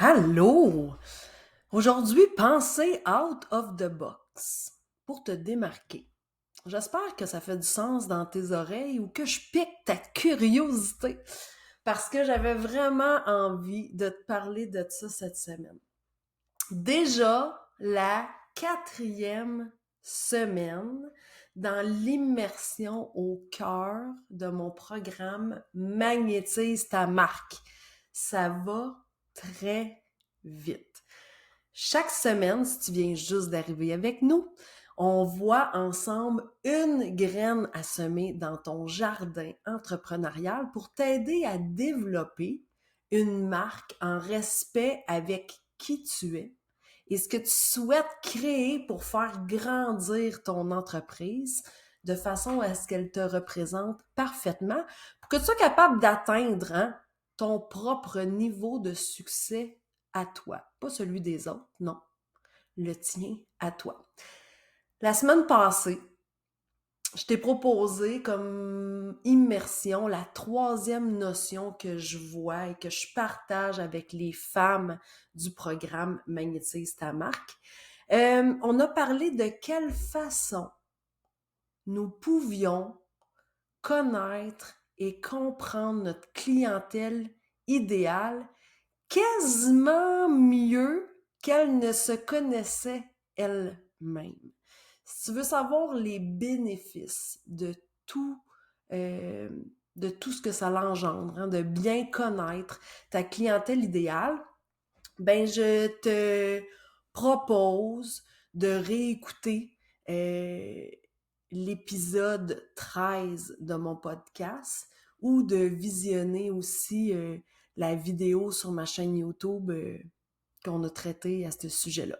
Allô! Aujourd'hui, pensez out of the box pour te démarquer. J'espère que ça fait du sens dans tes oreilles ou que je pique ta curiosité parce que j'avais vraiment envie de te parler de ça cette semaine. Déjà, la quatrième semaine dans l'immersion au cœur de mon programme Magnétise ta marque. Ça va très vite. Chaque semaine, si tu viens juste d'arriver avec nous, on voit ensemble une graine à semer dans ton jardin entrepreneurial pour t'aider à développer une marque en respect avec qui tu es et ce que tu souhaites créer pour faire grandir ton entreprise de façon à ce qu'elle te représente parfaitement pour que tu sois capable d'atteindre ton propre niveau de succès à toi, pas celui des autres, non, le tien à toi. La semaine passée, je t'ai proposé comme immersion la troisième notion que je vois et que je partage avec les femmes du programme Magnétise ta marque. On a parlé de quelle façon nous pouvions connaître et comprendre notre clientèle idéale quasiment mieux qu'elle ne se connaissait elle-même. Si tu veux savoir les bénéfices tout, euh, de tout ce que ça l'engendre, de bien connaître ta clientèle idéale, ben je te propose de réécouter l'épisode 13 de mon podcast ou de visionner aussi la vidéo sur ma chaîne YouTube qu'on a traité à ce sujet-là.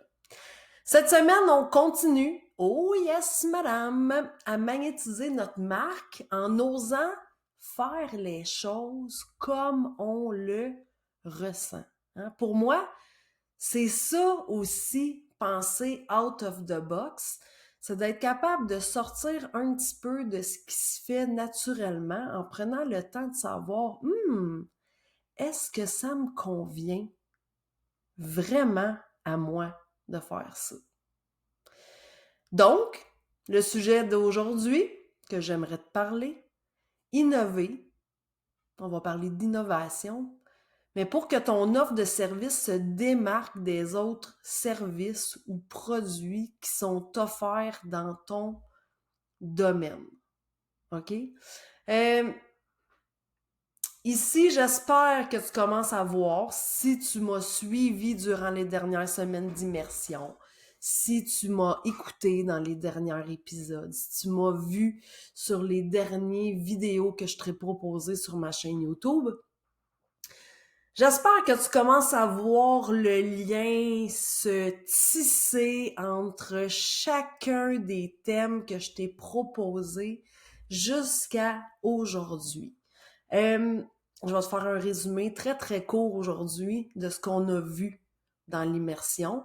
Cette semaine, on continue, oh yes madame, à magnétiser notre marque en osant faire les choses comme on le ressent. Pour moi, c'est ça aussi, penser out of the box, c'est d'être capable de sortir un petit peu de ce qui se fait naturellement en prenant le temps de savoir, est-ce que ça me convient vraiment à moi de faire ça? Donc, le sujet d'aujourd'hui que j'aimerais te parler, innover, on va parler d'innovation, mais pour que ton offre de service se démarque des autres services ou produits qui sont offerts dans ton domaine. OK? Euh, Ici, j'espère que tu commences à voir, si tu m'as suivi durant les dernières semaines d'immersion, si tu m'as écouté dans les derniers épisodes, si tu m'as vu sur les dernières vidéos que je t'ai proposées sur ma chaîne YouTube, j'espère que tu commences à voir le lien se tisser entre chacun des thèmes que je t'ai proposés jusqu'à aujourd'hui. Je vais te faire un résumé très très court aujourd'hui de ce qu'on a vu dans l'immersion.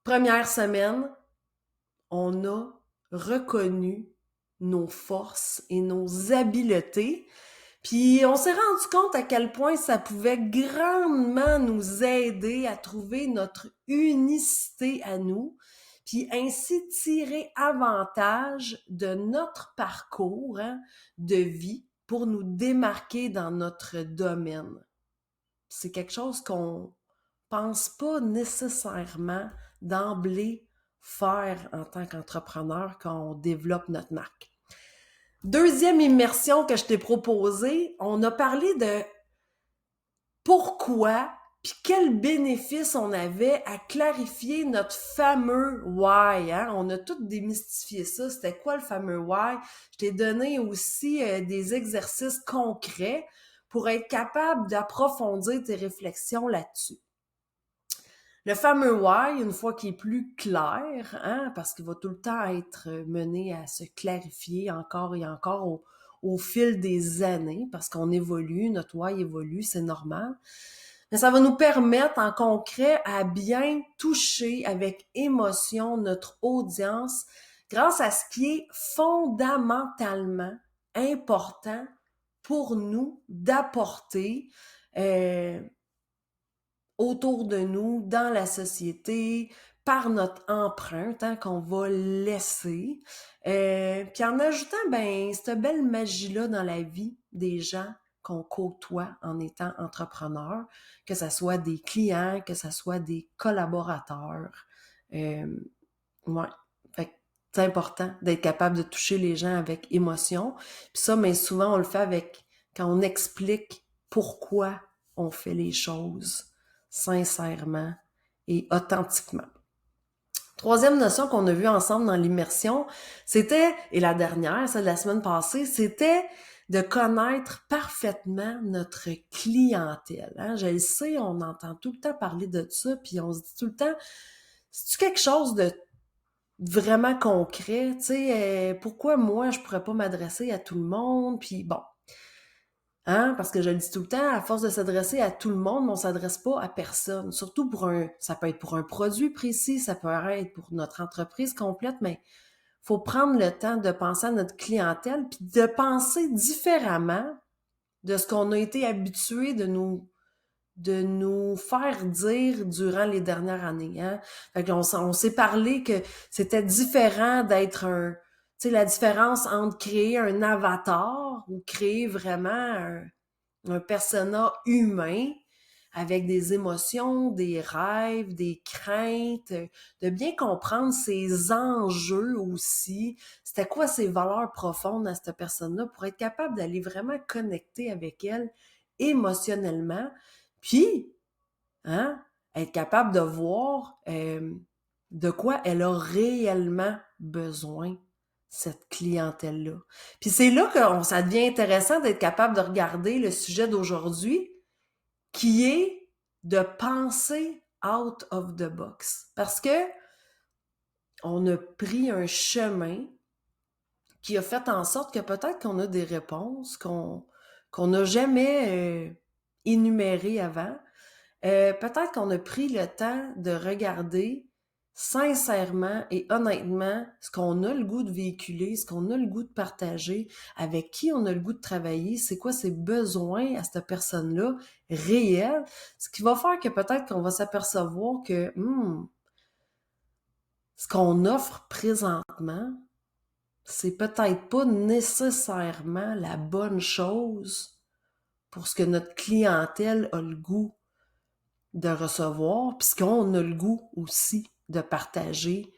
Première semaine, on a reconnu nos forces et nos habiletés. Puis on s'est rendu compte à quel point ça pouvait grandement nous aider à trouver notre unicité à nous, puis ainsi tirer avantage de notre parcours de vie pour nous démarquer dans notre domaine. C'est quelque chose qu'on pense pas nécessairement d'emblée faire en tant qu'entrepreneur quand on développe notre marque. Deuxième immersion que je t'ai proposée, on a parlé de pourquoi puis quel bénéfice on avait à clarifier notre fameux why. On a tout démystifié ça. C'était quoi le fameux why? Je t'ai donné aussi des exercices concrets pour être capable d'approfondir tes réflexions là-dessus. Le fameux why, une fois qu'il est plus clair, parce qu'il va tout le temps être mené à se clarifier encore et encore au fil des années, parce qu'on évolue, notre why évolue, c'est normal. Mais ça va nous permettre en concret à bien toucher avec émotion notre audience grâce à ce qui est fondamentalement important pour nous d'apporter autour de nous, dans la société, par notre empreinte qu'on va laisser. Puis en ajoutant cette belle magie-là dans la vie des gens qu'on côtoie en étant entrepreneur, que ce soit des clients, que ce soit des collaborateurs. Ouais. Fait que c'est important d'être capable de toucher les gens avec émotion. Puis ça, mais souvent, on le fait quand on explique pourquoi on fait les choses sincèrement et authentiquement. Troisième notion qu'on a vue ensemble dans l'immersion, c'était, et la dernière, celle de la semaine passée, c'était de connaître parfaitement notre clientèle. Hein? Je le sais, on entend tout le temps parler de ça, puis on se dit tout le temps, c'est-tu quelque chose de vraiment concret, tu sais, pourquoi moi je pourrais pas m'adresser à tout le monde, puis bon, hein, parce que je le dis tout le temps, à force de s'adresser à tout le monde, on s'adresse pas à personne, surtout ça peut être pour un produit précis, ça peut être pour notre entreprise complète, mais faut prendre le temps de penser à notre clientèle, puis de penser différemment de ce qu'on a été habitué de nous faire dire durant les dernières années. Hein? Fait qu'on on s'est parlé que c'était différent d'être tu sais, la différence entre créer un avatar ou créer vraiment un persona humain avec des émotions, des rêves, des craintes, de bien comprendre ses enjeux aussi. C'était quoi ses valeurs profondes à cette personne-là pour être capable d'aller vraiment connecter avec elle émotionnellement. Puis, hein, être capable de voir de quoi elle a réellement besoin, cette clientèle-là. Puis c'est là que ça devient intéressant d'être capable de regarder le sujet d'aujourd'hui, qui est de penser out of the box. Parce que on a pris un chemin qui a fait en sorte que peut-être qu'on a des réponses qu'on n'a jamais énumérées avant. Peut-être qu'on a pris le temps de regarder sincèrement et honnêtement ce qu'on a le goût de véhiculer, ce qu'on a le goût de partager, avec qui on a le goût de travailler, c'est quoi ses besoins à cette personne-là réels, ce qui va faire que peut-être qu'on va s'apercevoir que ce qu'on offre présentement, c'est peut-être pas nécessairement la bonne chose pour ce que notre clientèle a le goût de recevoir, puis ce qu'on a le goût aussi de partager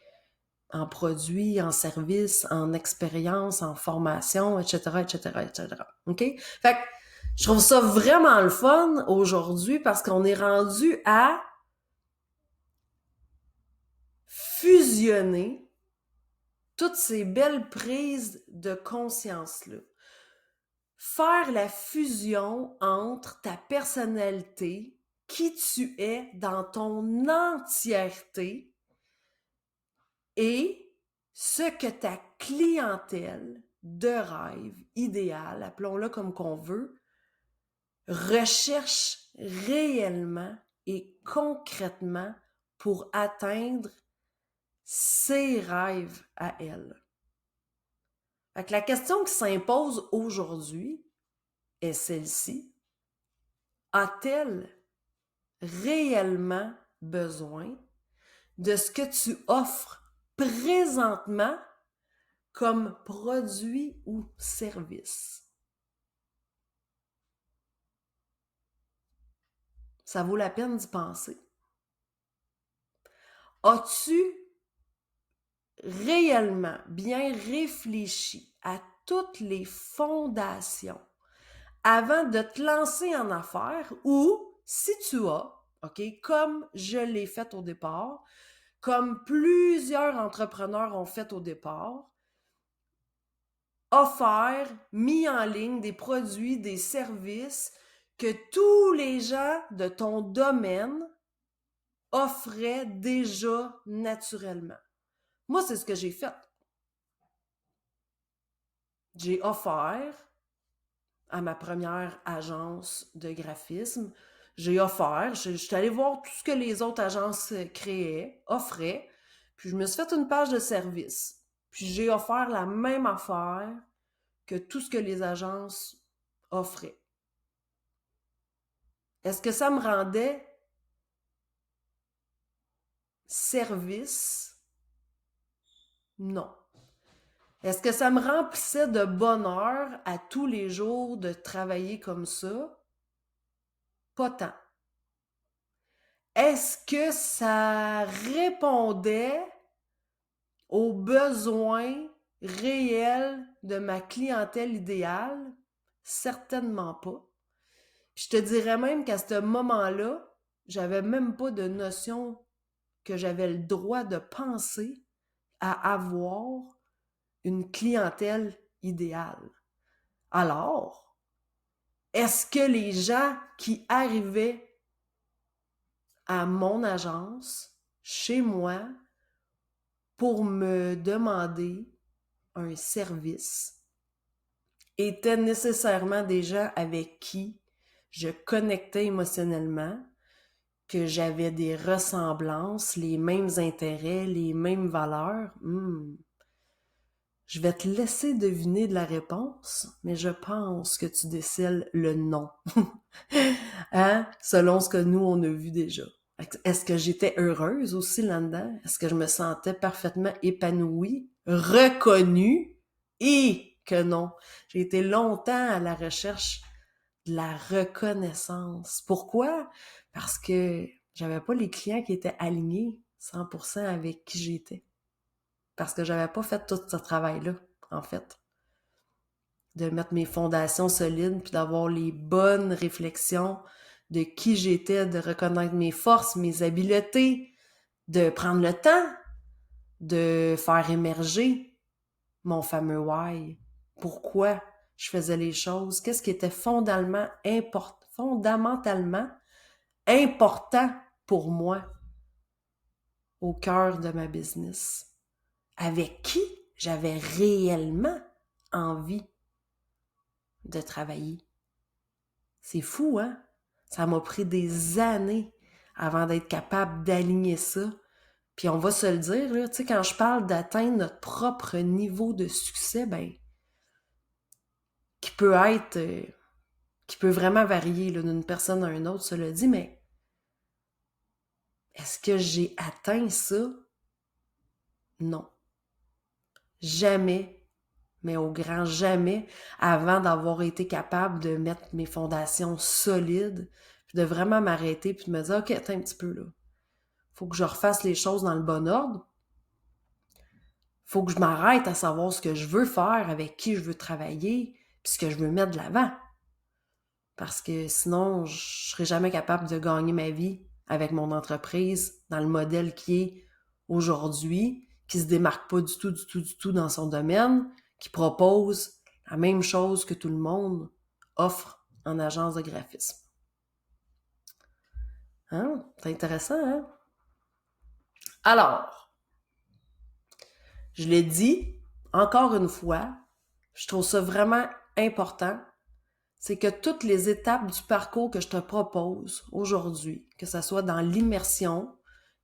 en produits, en services, en expérience, en formation, etc., etc., etc. OK? Fait que je trouve ça vraiment le fun aujourd'hui parce qu'on est rendu à fusionner toutes ces belles prises de conscience-là. Faire la fusion entre ta personnalité, qui tu es dans ton entièreté, et ce que ta clientèle de rêve idéale, appelons-le comme qu'on veut, recherche réellement et concrètement pour atteindre ses rêves à elle. Fait que la question qui s'impose aujourd'hui est celle-ci. A-t-elle réellement besoin de ce que tu offres présentement comme produit ou service? Ça vaut la peine d'y penser. As-tu réellement bien réfléchi à toutes les fondations avant de te lancer en affaires, ou si tu as, OK, comme je l'ai fait au départ, comme plusieurs entrepreneurs ont fait au départ, offert, mis en ligne des produits, des services que tous les gens de ton domaine offraient déjà naturellement. Moi, c'est ce que j'ai fait. J'ai offert à ma première agence de graphisme, je suis allée voir tout ce que les autres agences créaient, offraient, puis je me suis fait une page de service. Puis j'ai offert la même affaire que tout ce que les agences offraient. Est-ce que ça me rendait service? Non. Est-ce que ça me remplissait de bonheur à tous les jours de travailler comme ça? Pas tant. Est-ce que ça répondait aux besoins réels de ma clientèle idéale? Certainement pas. Je te dirais même qu'à ce moment-là, j'avais même pas de notion que j'avais le droit de penser à avoir une clientèle idéale. Alors, est-ce que les gens qui arrivaient à mon agence, chez moi, pour me demander un service, étaient nécessairement des gens avec qui je connectais émotionnellement, que j'avais des ressemblances, les mêmes intérêts, les mêmes valeurs? Je vais te laisser deviner de la réponse, mais je pense que tu décèles le non. Hein? Selon ce que nous, on a vu déjà. Est-ce que j'étais heureuse aussi là-dedans? Est-ce que je me sentais parfaitement épanouie, reconnue? Et que non. J'ai été longtemps à la recherche de la reconnaissance. Pourquoi? Parce que j'avais pas les clients qui étaient alignés 100% avec qui j'étais. Parce que j'avais pas fait tout ce travail-là, en fait. De mettre mes fondations solides, puis d'avoir les bonnes réflexions de qui j'étais, de reconnaître mes forces, mes habiletés, de prendre le temps de faire émerger mon fameux why. Pourquoi je faisais les choses? Qu'est-ce qui était fondamentalement important pour moi au cœur de ma business? Avec qui j'avais réellement envie de travailler. C'est fou, hein? Ça m'a pris des années avant d'être capable d'aligner ça. Puis on va se le dire, là, tu sais, quand je parle d'atteindre notre propre niveau de succès, ben, qui peut être, qui peut vraiment varier là, d'une personne à une autre, cela dit, mais est-ce que j'ai atteint ça? Non. Jamais, mais au grand jamais, avant d'avoir été capable de mettre mes fondations solides, puis de vraiment m'arrêter, puis de me dire, OK, attends un petit peu, là. Faut que je refasse les choses dans le bon ordre. Faut que je m'arrête à savoir ce que je veux faire, avec qui je veux travailler, puis ce que je veux mettre de l'avant. Parce que sinon, je serai jamais capable de gagner ma vie avec mon entreprise dans le modèle qui est aujourd'hui, qui se démarque pas du tout dans son domaine, qui propose la même chose que tout le monde offre en agence de graphisme. Hein? C'est intéressant, hein? Alors, je l'ai dit, encore une fois, je trouve ça vraiment important, c'est que toutes les étapes du parcours que je te propose aujourd'hui, que ce soit dans l'immersion,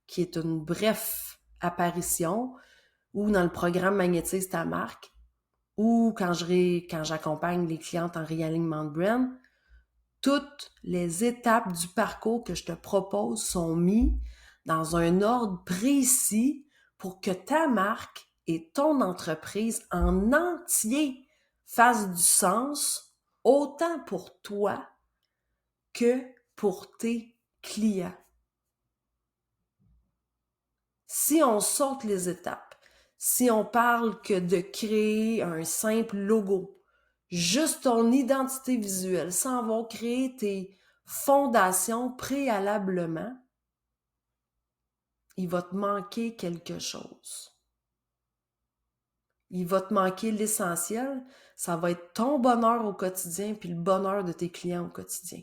qui est une brève apparition, ou dans le programme Magnétise ta marque, ou quand j'accompagne les clientes en réalignement de brand, toutes les étapes du parcours que je te propose sont mises dans un ordre précis pour que ta marque et ton entreprise en entier fassent du sens, autant pour toi que pour tes clients. Si on saute les étapes, si on parle que de créer un simple logo, juste ton identité visuelle, sans avoir créé tes fondations préalablement, il va te manquer quelque chose. Il va te manquer l'essentiel, ça va être ton bonheur au quotidien puis le bonheur de tes clients au quotidien.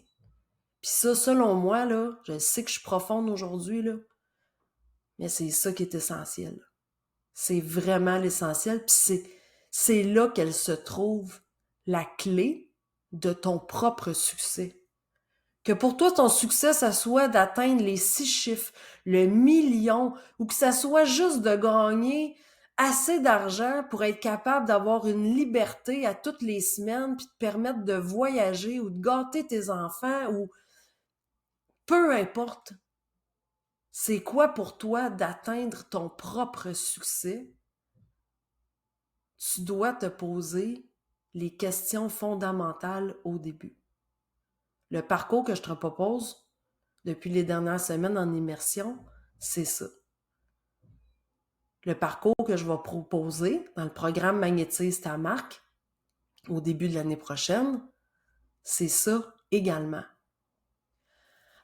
Puis ça, selon moi, là, je sais que je suis profonde aujourd'hui, là, mais c'est ça qui est essentiel. C'est vraiment l'essentiel. Puis c'est là qu'elle se trouve la clé de ton propre succès. Que pour toi, ton succès, ça soit d'atteindre les 6 chiffres, le million, ou que ça soit juste de gagner assez d'argent pour être capable d'avoir une liberté à toutes les semaines, puis te permettre de voyager ou de gâter tes enfants, ou peu importe. c'est quoi pour toi d'atteindre ton propre succès, tu dois te poser les questions fondamentales au début. Le parcours que je te propose depuis les dernières semaines en immersion, c'est ça. Le parcours que je vais proposer dans le programme Magnétise ta marque au début de l'année prochaine, c'est ça également.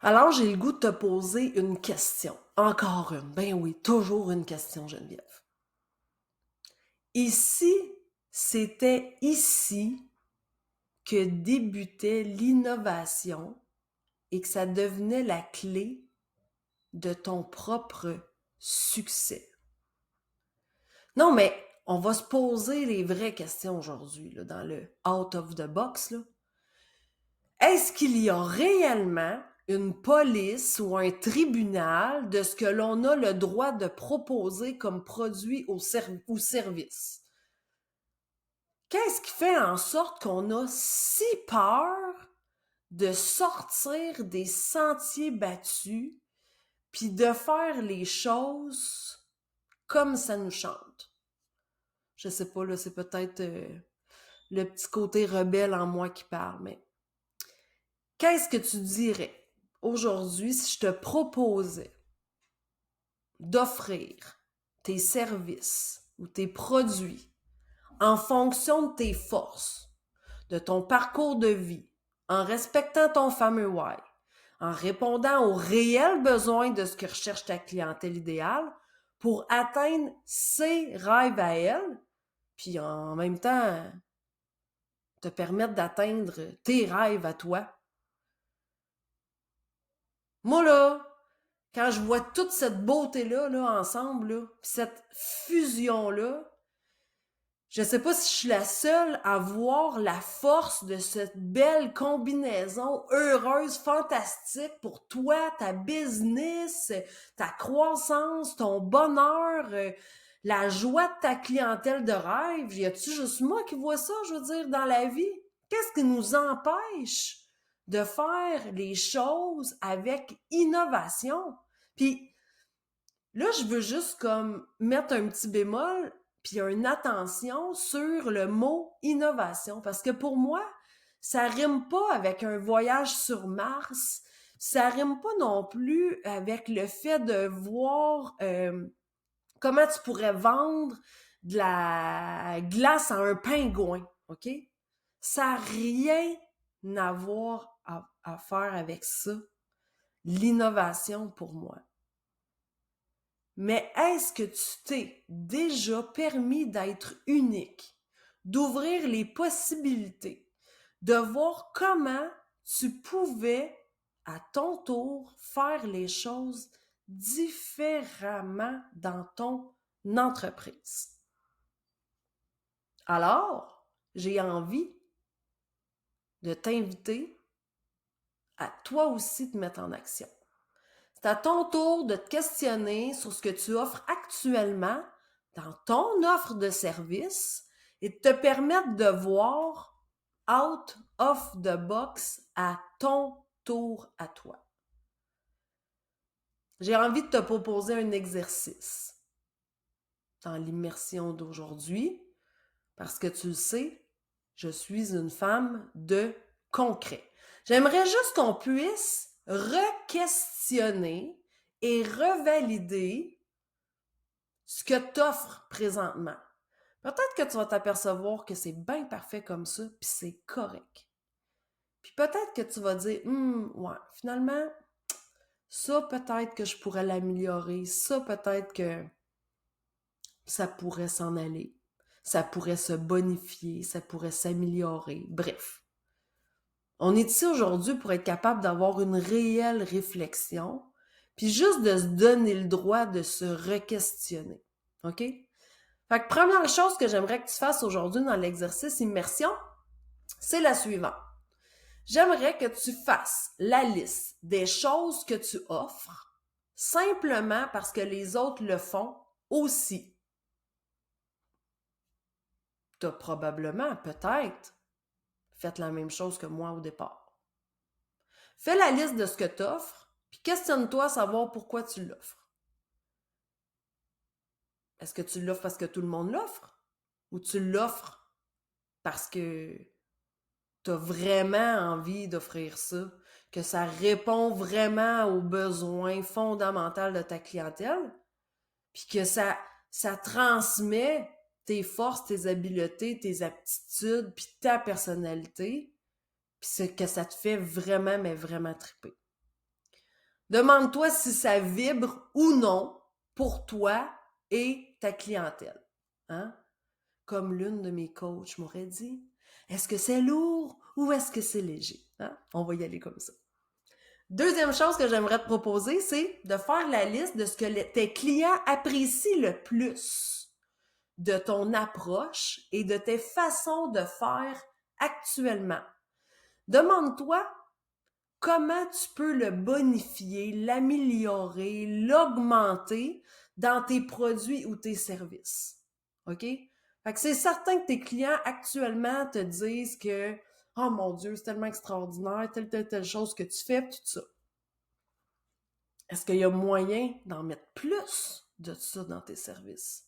Alors, j'ai le goût de te poser une question. Encore une. Ben oui, toujours une question, Geneviève. Et si c'était ici que débutait l'innovation et que ça devenait la clé de ton propre succès? Non, mais on va se poser les vraies questions aujourd'hui, là, dans le out of the box, là. Est-ce qu'il y a réellement une police ou un tribunal de ce que l'on a le droit de proposer comme produit ou service? Qu'est-ce qui fait en sorte qu'on a si peur de sortir des sentiers battus puis de faire les choses comme ça nous chante? Je sais pas, là, c'est peut-être le petit côté rebelle en moi qui parle, mais qu'est-ce que tu dirais aujourd'hui si je te proposais d'offrir tes services ou tes produits en fonction de tes forces, de ton parcours de vie, en respectant ton fameux why, en répondant aux réels besoins de ce que recherche ta clientèle idéale pour atteindre ses rêves à elle, puis en même temps te permettre d'atteindre tes rêves à toi. Moi, là, quand je vois toute cette beauté-là, là, ensemble, là, pis cette fusion-là, je sais pas si je suis la seule à voir la force de cette belle combinaison heureuse, fantastique pour toi, ta business, ta croissance, ton bonheur, la joie de ta clientèle de rêve. Y a-tu juste moi qui vois ça, je veux dire, dans la vie? Qu'est-ce qui nous empêche de faire les choses avec innovation? Puis là, je veux juste comme mettre un petit bémol puis une attention sur le mot innovation parce que pour moi, ça rime pas avec un voyage sur Mars, ça rime pas non plus avec le fait de voir comment tu pourrais vendre de la glace à un pingouin, OK? Ça n'a rien à voir à faire avec ça, l'innovation pour moi. Mais est-ce que tu t'es déjà permis d'être unique, d'ouvrir les possibilités, de voir comment tu pouvais, à ton tour, faire les choses différemment dans ton entreprise? Alors, j'ai envie de t'inviter à toi aussi te mettre en action. C'est à ton tour de te questionner sur ce que tu offres actuellement dans ton offre de service et de te permettre de voir out of the box à ton tour à toi. J'ai envie de te proposer un exercice dans l'immersion d'aujourd'hui parce que tu le sais, je suis une femme de concret. J'aimerais juste qu'on puisse re-questionner et revalider ce que tu offres présentement. Peut-être que tu vas t'apercevoir que c'est bien parfait comme ça, puis c'est correct. Puis peut-être que tu vas dire, ouais, finalement, ça peut-être que je pourrais l'améliorer, ça peut-être que ça pourrait s'en aller, ça pourrait se bonifier, ça pourrait s'améliorer, bref. On est ici aujourd'hui pour être capable d'avoir une réelle réflexion, puis juste de se donner le droit de se re-questionner. OK? Fait que première chose que j'aimerais que tu fasses aujourd'hui dans l'exercice immersion, c'est la suivante. J'aimerais que tu fasses la liste des choses que tu offres simplement parce que les autres le font aussi. Tu as probablement, peut-être, fait la même chose que moi au départ. Fais la liste de ce que tu offres, Puis questionne-toi à savoir pourquoi tu l'offres. Est-ce que tu l'offres parce que tout le monde l'offre? Ou tu l'offres parce que tu as vraiment envie d'offrir ça? Que ça répond vraiment aux besoins fondamentaux de ta clientèle? Puis que ça transmet tes forces, tes habiletés, tes aptitudes, puis ta personnalité, puis c'est que ça te fait vraiment, mais vraiment triper. Demande-toi si ça vibre ou non pour toi et ta clientèle. Hein? Comme l'une de mes coachs m'aurait dit, est-ce que c'est lourd ou est-ce que c'est léger? Hein? On va y aller comme ça. Deuxième chose que j'aimerais te proposer, c'est de faire la liste de ce que tes clients apprécient le plus de ton approche et de tes façons de faire actuellement. Demande-toi comment tu peux le bonifier, l'améliorer, l'augmenter dans tes produits ou tes services. OK? Fait que c'est certain que tes clients actuellement te disent que oh mon Dieu, c'est tellement extraordinaire, telle chose que tu fais, tout ça. Est-ce qu'il y a moyen d'en mettre plus de ça dans tes services?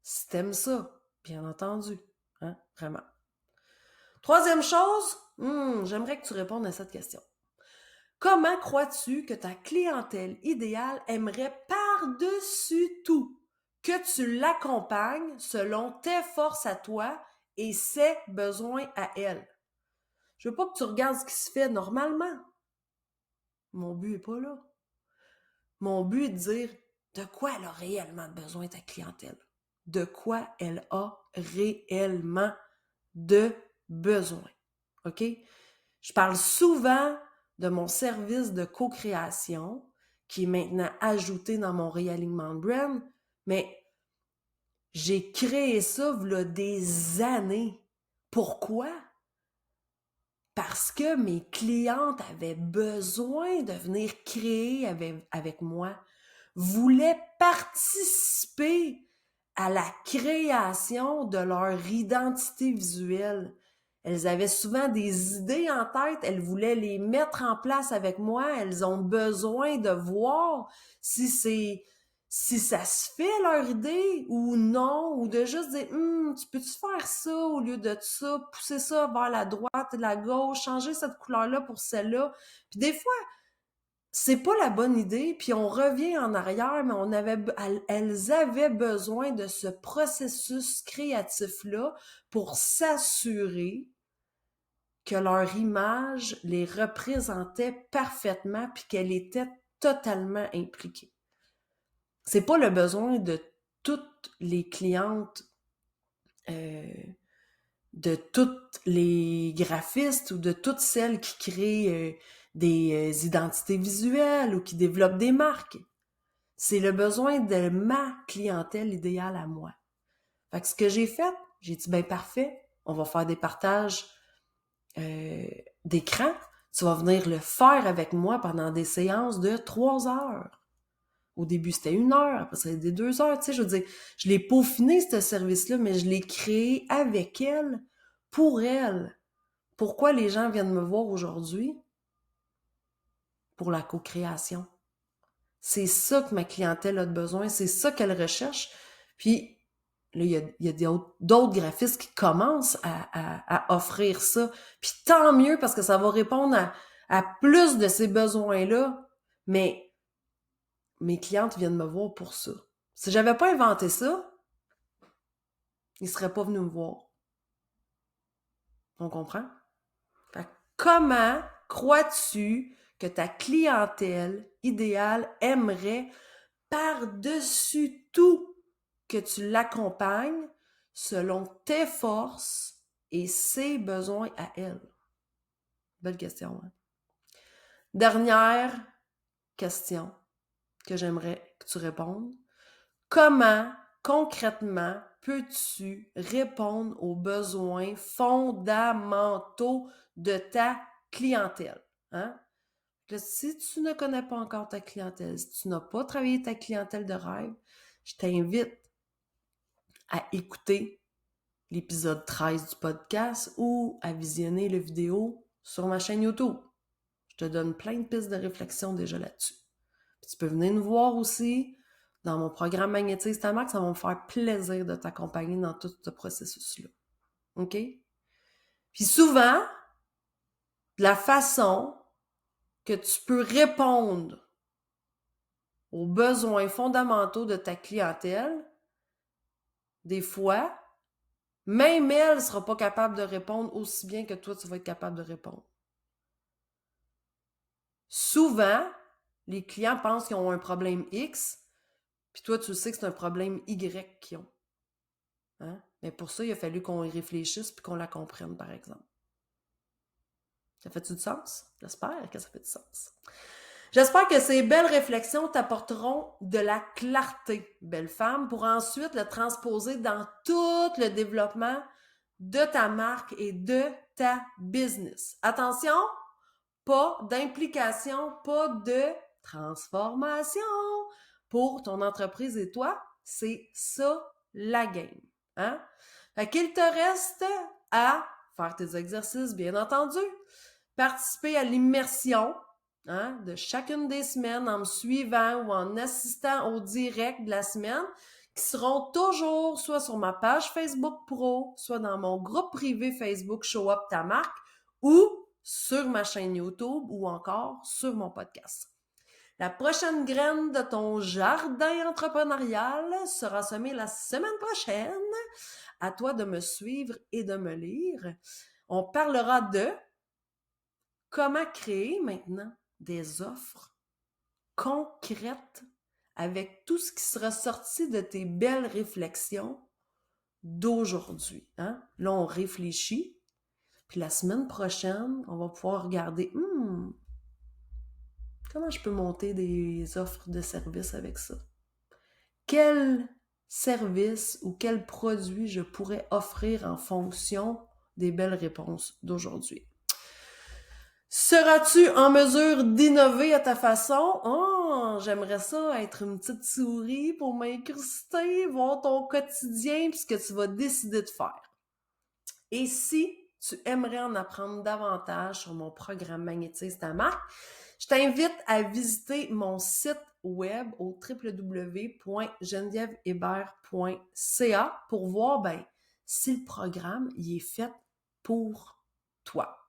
Si t'aimes ça, bien entendu. Hein? Vraiment. Troisième chose, j'aimerais que tu répondes à cette question. Comment crois-tu que ta clientèle idéale aimerait par-dessus tout que tu l'accompagnes selon tes forces à toi et ses besoins à elle? Je veux pas que tu regardes ce qui se fait normalement. Mon but est pas là. Mon but est de dire de quoi elle a réellement besoin ta clientèle. De quoi elle a réellement de besoin. OK? Je parle souvent de mon service de co-création qui est maintenant ajouté dans mon réalignement de brand, mais j'ai créé ça il y a des années. Pourquoi? Parce que mes clientes avaient besoin de venir créer avec moi, voulaient participer à la création de leur identité visuelle. Elles avaient souvent des idées en tête, elles voulaient les mettre en place avec moi, elles ont besoin de voir si ça se fait leur idée ou non, ou de juste dire tu peux-tu faire ça au lieu de ça, pousser ça vers la droite et la gauche, changer cette couleur-là pour celle-là. Puis des fois, c'est pas la bonne idée, puis on revient en arrière, mais elles avaient besoin de ce processus créatif-là pour s'assurer que leur image les représentait parfaitement puis qu'elle était totalement impliquée. C'est pas le besoin de toutes les clientes, de toutes les graphistes ou de toutes celles qui créent des identités visuelles ou qui développent des marques. C'est le besoin de ma clientèle idéale à moi. Fait que ce que j'ai fait, j'ai dit, ben parfait, on va faire des partages d'écran. Tu vas venir le faire avec moi pendant des séances de 3 heures. Au début, c'était 1 heure, après ça a été 2 heures. Tu sais, je veux dire, je l'ai peaufiné, ce service-là, mais je l'ai créé avec elle, pour elle. Pourquoi les gens viennent me voir aujourd'hui? Pour la co-création. C'est ça que ma clientèle a de besoin, c'est ça qu'elle recherche. Puis là, il y a d'autres graphistes qui commencent à offrir ça. Puis tant mieux parce que ça va répondre à plus de ces besoins-là. Mais mes clientes viennent me voir pour ça. Si j'avais pas inventé ça, ils seraient pas venus me voir. On comprend? Fait que comment crois-tu que ta clientèle idéale aimerait par-dessus tout que tu l'accompagnes selon tes forces et ses besoins à elle? Belle question, hein? Dernière question que j'aimerais que tu répondes. Comment, concrètement, peux-tu répondre aux besoins fondamentaux de ta clientèle? Hein? Si tu ne connais pas encore ta clientèle, si tu n'as pas travaillé ta clientèle de rêve, je t'invite à écouter l'épisode 13 du podcast ou à visionner la vidéo sur ma chaîne YouTube. Je te donne plein de pistes de réflexion déjà là-dessus. Puis tu peux venir nous voir aussi dans mon programme Magnétise ta marque. Ça va me faire plaisir de t'accompagner dans tout ce processus-là. OK? Puis souvent, de la façon que tu peux répondre aux besoins fondamentaux de ta clientèle, des fois, même elle ne sera pas capable de répondre aussi bien que toi, tu vas être capable de répondre. Souvent, les clients pensent qu'ils ont un problème X, puis toi, tu sais que c'est un problème Y qu'ils ont. Hein? Mais pour ça, il a fallu qu'on y réfléchisse puis qu'on la comprenne, par exemple. Ça fait-tu du sens? J'espère que ça fait du sens. J'espère que ces belles réflexions t'apporteront de la clarté, belle femme, pour ensuite le transposer dans tout le développement de ta marque et de ta business. Attention, pas d'implication, pas de transformation pour ton entreprise et toi. C'est ça la game. Hein? Fait qu'il te reste à faire tes exercices, bien entendu, participer à l'immersion de chacune des semaines en me suivant ou en assistant au direct de la semaine, qui seront toujours soit sur ma page Facebook Pro, soit dans mon groupe privé Facebook Show Up Ta Marque, ou sur ma chaîne YouTube, ou encore sur mon podcast. La prochaine graine de ton jardin entrepreneurial sera semée la semaine prochaine. À toi de me suivre et de me lire. On parlera de comment créer maintenant des offres concrètes avec tout ce qui sera sorti de tes belles réflexions d'aujourd'hui. Hein? Là, on réfléchit. Puis la semaine prochaine, on va pouvoir regarder comment je peux monter des offres de services avec ça. Quel service ou quel produit je pourrais offrir en fonction des belles réponses d'aujourd'hui. Seras-tu en mesure d'innover à ta façon? Oh, j'aimerais ça être une petite souris pour m'incruster, voir ton quotidien puis ce que tu vas décider de faire. Et si tu aimerais en apprendre davantage sur mon programme Magnétise ta marque, je t'invite à visiter mon site web au www.genevièvehébert.ca pour voir si le programme il est fait pour toi.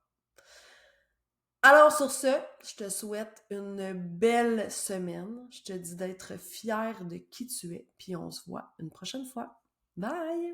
Alors sur ce, je te souhaite une belle semaine. Je te dis d'être fière de qui tu es, puis on se voit une prochaine fois. Bye!